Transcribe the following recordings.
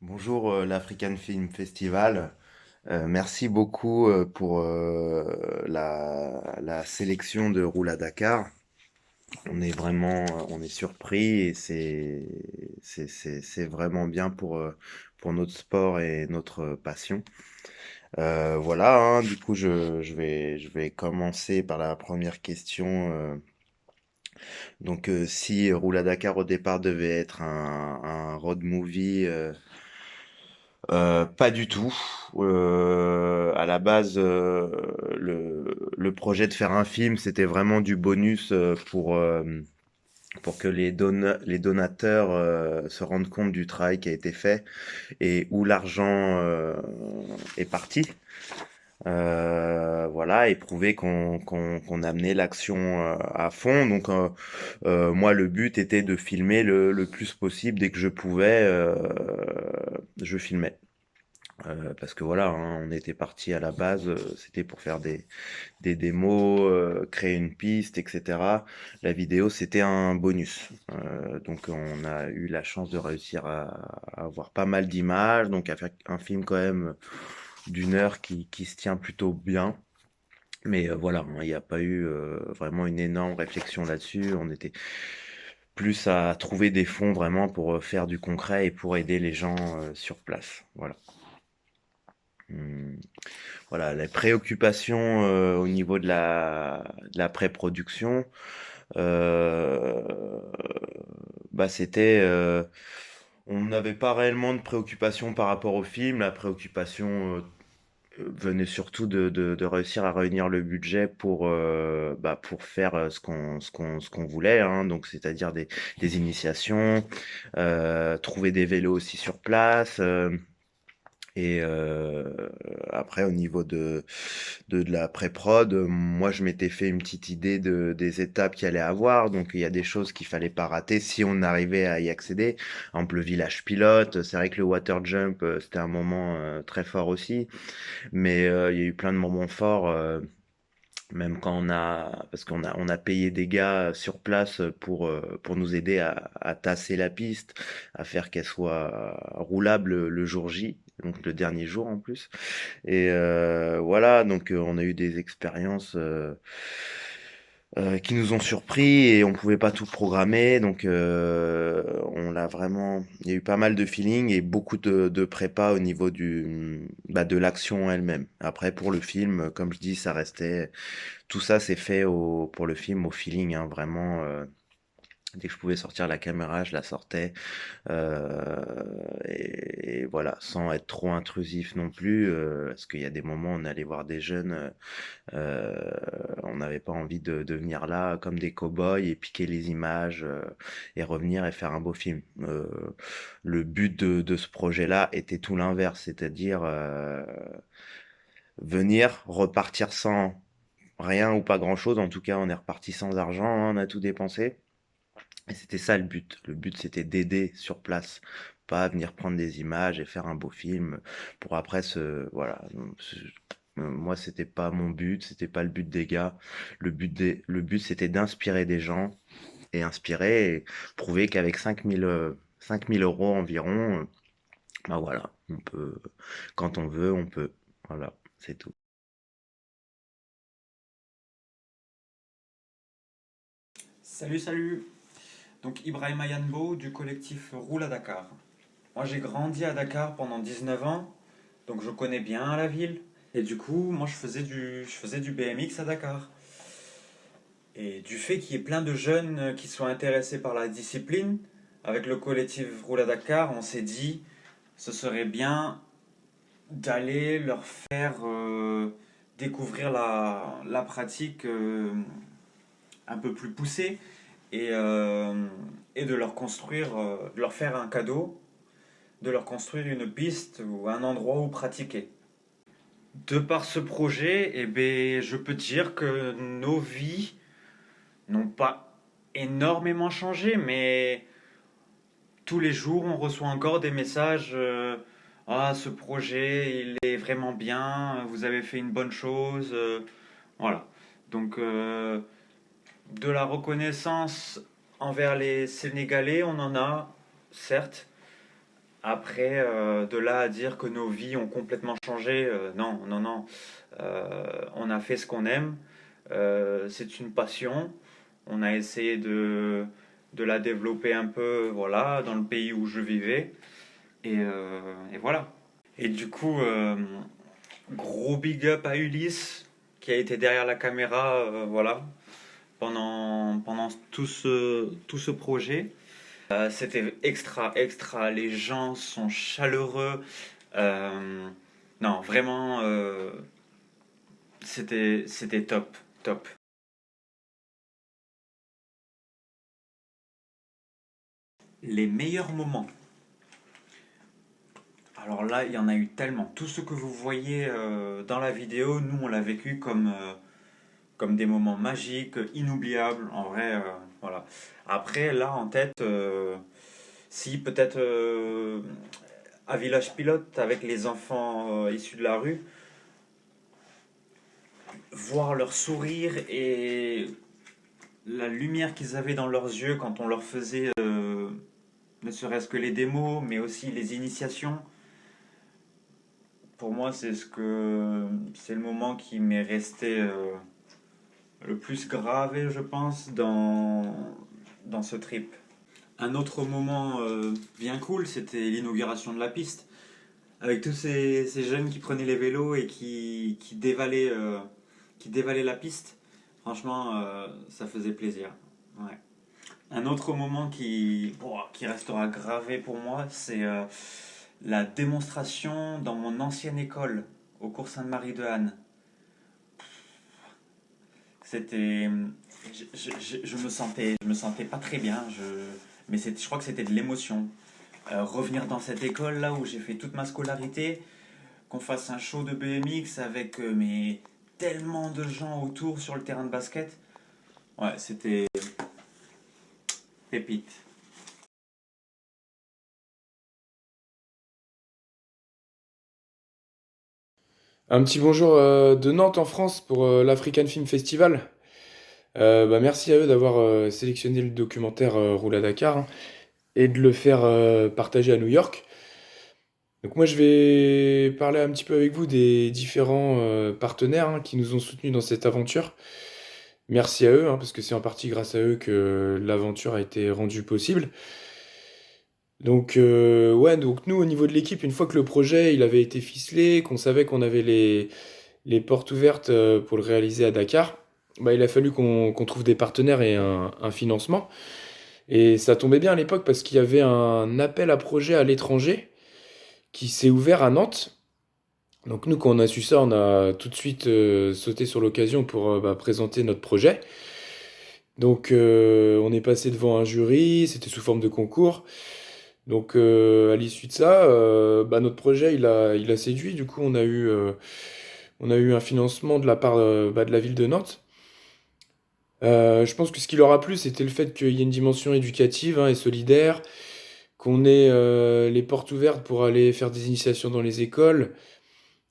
Bonjour l'African Film Festival. Merci beaucoup pour la sélection de Roule à Dakar. On est surpris et c'est vraiment bien pour notre sport et notre passion. Voilà, hein, du coup je vais commencer par la première question. Si Roule à Dakar au départ devait être un road movie, pas du tout. À la base, le projet de faire un film, c'était vraiment du bonus pour que les donateurs se rendent compte du travail qui a été fait et où l'argent est parti. Voilà, et prouver qu'on amenait l'action à fond. Moi, le but était de filmer le plus possible. Dès que je pouvais, je filmais. Parce que voilà, hein, on était parti à la base, c'était pour faire des démos, créer une piste, etc. La vidéo, c'était un bonus. Donc on a eu la chance de réussir à avoir pas mal d'images, donc à faire un film quand même d'une heure qui se tient plutôt bien. Mais voilà, hein, il n'y a pas eu vraiment une énorme réflexion là-dessus. On était plus à trouver des fonds vraiment pour faire du concret et pour aider les gens sur place. Voilà. Hum. Voilà, les préoccupations au niveau de la pré-production, euh, c'était, on n'avait pas réellement de préoccupation par rapport au film. La préoccupation venait surtout de réussir à réunir le budget pour faire ce qu'on voulait, hein. Donc c'est-à-dire des initiations, trouver des vélos aussi sur place. Et après, au niveau de la pré-prod, moi, je m'étais fait une petite idée des étapes qu'il allait avoir. Donc, il y a des choses qu'il fallait pas rater si on arrivait à y accéder. Par exemple, le village pilote. C'est vrai que le water jump, c'était un moment très fort aussi. Mais il y a eu plein de moments forts. Même quand parce on a payé des gars sur place pour nous aider à tasser la piste, à faire qu'elle soit roulable le jour J, donc le dernier jour en plus. Et voilà, on a eu des expériences qui nous ont surpris et on pouvait pas tout programmer, on l'a vraiment. Il y a eu pas mal de feeling et beaucoup de prépa au niveau de l'action elle-même. Après pour le film, comme je dis, ça restait tout ça, c'est fait pour le film au feeling, hein, vraiment. Dès que je pouvais sortir la caméra, je la sortais. Et voilà, sans être trop intrusif non plus, parce qu'il y a des moments où on allait voir des jeunes, on n'avait pas envie de venir là comme des cow-boys et piquer les images et revenir et faire un beau film. Le but de ce projet-là était tout l'inverse, c'est-à-dire venir, repartir sans rien ou pas grand-chose. En tout cas, on est reparti sans argent, hein, on a tout dépensé. Et c'était ça le but. Le but, c'était d'aider sur place, pas venir prendre des images et faire un beau film pour après voilà. Moi, c'était pas mon but, c'était pas le but des gars. Le but, c'était d'inspirer des gens et inspirer et prouver qu'avec 5 000 euros environ, bah voilà, on peut, quand on veut, on peut. Voilà, c'est tout. Salut, salut. Donc Ibrahim Ayanbo du collectif Roule à Dakar. Moi j'ai grandi à Dakar pendant 19 ans, donc je connais bien la ville. Et du coup, moi je faisais du BMX à Dakar. Et du fait qu'il y ait plein de jeunes qui sont intéressés par la discipline, avec le collectif Roule à Dakar, on s'est dit ce serait bien d'aller leur faire découvrir la pratique un peu plus poussée et de leur construire, de leur faire un cadeau, de leur construire une piste ou un endroit où pratiquer. De par ce projet, eh ben, je peux dire que nos vies n'ont pas énormément changé, mais tous les jours, on reçoit encore des messages. Ah, ce projet, il est vraiment bien, vous avez fait une bonne chose. Voilà. Donc, de la reconnaissance envers les Sénégalais, on en a, certes. Après, de là à dire que nos vies ont complètement changé, non, non, non. On a fait ce qu'on aime. C'est une passion. On a essayé de la développer un peu, voilà, dans le pays où je vivais. Et voilà. Et du coup, gros big up à Ulysse, qui a été derrière la caméra, voilà, pendant tout ce projet. C'était extra, extra. Les gens sont chaleureux. Euh, non, vraiment, c'était top, top. Les meilleurs moments. Alors là, il y en a eu tellement. Tout ce que vous voyez dans la vidéo, nous, on l'a vécu comme des moments magiques, inoubliables. En vrai, voilà. Après, là, en tête, si peut-être à Village Pilote, avec les enfants issus de la rue, voir leur sourire et la lumière qu'ils avaient dans leurs yeux quand on leur faisait ne serait-ce que les démos, mais aussi les initiations. Pour moi, c'est le moment qui m'est resté le plus gravé, je pense, dans ce trip. Un autre moment bien cool, c'était l'inauguration de la piste, avec tous ces jeunes qui prenaient les vélos et qui dévalaient la piste. Franchement, ça faisait plaisir. Ouais. Un autre moment qui restera gravé pour moi, c'est la démonstration dans mon ancienne école, au cours Sainte-Marie de Anne. C'était. Je me sentais pas très bien, mais je crois que c'était de l'émotion. Revenir dans cette école là où j'ai fait toute ma scolarité, qu'on fasse un show de BMX avec mais tellement de gens autour sur le terrain de basket. Ouais, c'était pépite. Un petit bonjour de Nantes en France pour l'African Film Festival. Merci à eux d'avoir sélectionné le documentaire Roule à Dakar, hein, et de le faire partager à New York. Donc moi je vais parler un petit peu avec vous des différents partenaires, hein, qui nous ont soutenus dans cette aventure. Merci à eux, hein, parce que c'est en partie grâce à eux que l'aventure a été rendue possible. Donc nous au niveau de l'équipe, une fois que le projet il avait été ficelé, qu'on savait qu'on avait les portes ouvertes pour le réaliser à Dakar, il a fallu qu'on trouve des partenaires et un financement. Et ça tombait bien à l'époque parce qu'il y avait un appel à projet à l'étranger qui s'est ouvert à Nantes. Donc nous, quand on a su ça, on a tout de suite sauté sur l'occasion pour présenter notre projet. Donc on est passé devant un jury, c'était sous forme de concours. Donc à l'issue de ça, notre projet il a séduit. Du coup, on a eu un financement de la part de la ville de Nantes. Je pense que ce qui leur a plu, c'était le fait qu'il y ait une dimension éducative, hein, et solidaire, qu'on ait les portes ouvertes pour aller faire des initiations dans les écoles.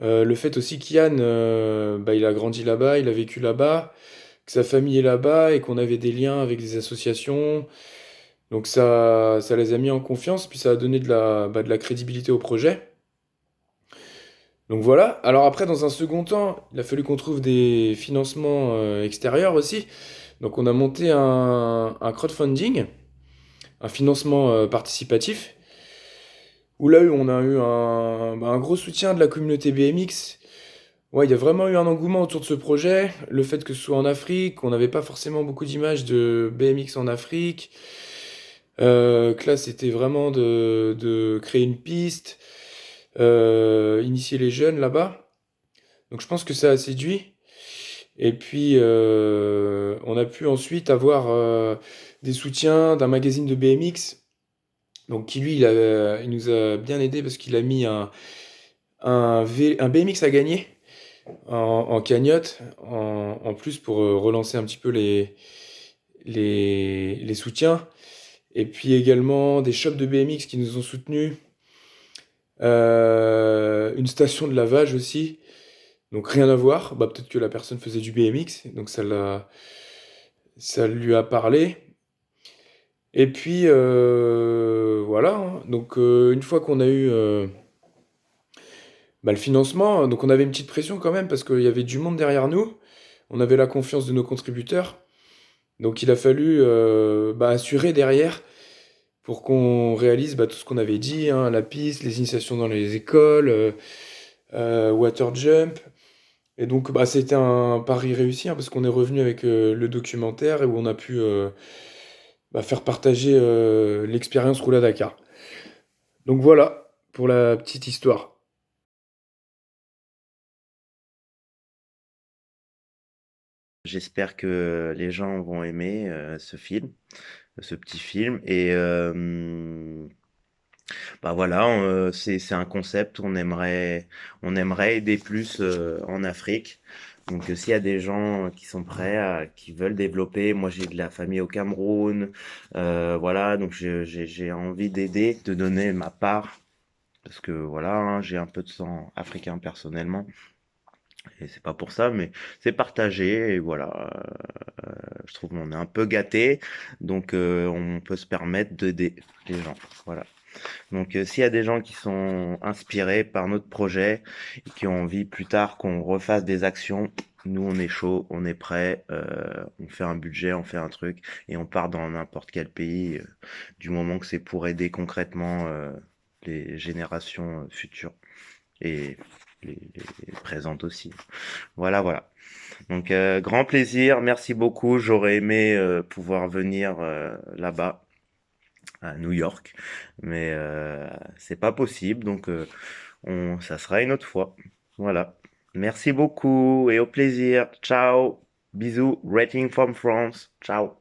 Le fait aussi qu'Yann, il a grandi là-bas, il a vécu là-bas, que sa famille est là-bas et qu'on avait des liens avec des associations. Donc ça les a mis en confiance, puis ça a donné de la crédibilité au projet. Donc voilà. Alors après, dans un second temps, il a fallu qu'on trouve des financements extérieurs aussi. Donc on a monté un crowdfunding, un financement participatif, où là on a eu un gros soutien de la communauté BMX. Ouais, il y a vraiment eu un engouement autour de ce projet. Le fait que ce soit en Afrique, on n'avait pas forcément beaucoup d'images de BMX en Afrique. Que là, c'était vraiment de créer une piste, initier les jeunes là-bas. Donc je pense que ça a séduit. Et puis, on a pu ensuite avoir des soutiens d'un magazine de BMX. Donc, qui lui, il nous a bien aidé parce qu'il a mis un BMX à gagner en cagnotte, en plus pour relancer un petit peu les soutiens. Et puis également des shops de BMX qui nous ont soutenus. Une station de lavage aussi. Donc rien à voir. Peut-être que la personne faisait du BMX, donc ça lui a parlé. Et puis voilà, hein. Donc une fois qu'on a eu bah, le financement, donc on avait une petite pression quand même parce qu'il y avait du monde derrière nous. On avait la confiance de nos contributeurs. Donc il a fallu bah, assurer derrière pour qu'on réalise bah, tout ce qu'on avait dit, hein, la piste, les initiations dans les écoles, water jump. Et donc bah, c'était un pari réussi hein, parce qu'on est revenu avec le documentaire et où on a pu bah, faire partager l'expérience Roula Dakar. Donc voilà pour la petite histoire. J'espère que les gens vont aimer ce film, ce petit film. Et bah voilà, c'est un concept. On aimerait aider plus en Afrique. Donc s'il y a des gens qui sont prêts, qui veulent développer, moi j'ai de la famille au Cameroun, voilà, donc j'ai envie d'aider, de donner ma part, parce que voilà, hein, j'ai un peu de sang africain personnellement, et c'est pas pour ça, mais c'est partagé, et voilà, je trouve qu'on est un peu gâté, donc on peut se permettre d'aider les gens, voilà. Donc, s'il y a des gens qui sont inspirés par notre projet et qui ont envie plus tard qu'on refasse des actions, nous on est chaud, on est prêt, on fait un budget, on fait un truc et on part dans n'importe quel pays, du moment que c'est pour aider concrètement les générations futures et les présentes aussi. Voilà, voilà. Donc, grand plaisir, merci beaucoup. J'aurais aimé pouvoir venir là-bas à New York, mais c'est pas possible, donc ça sera une autre fois. Voilà. Merci beaucoup et au plaisir. Ciao. Bisous. Rating from France. Ciao.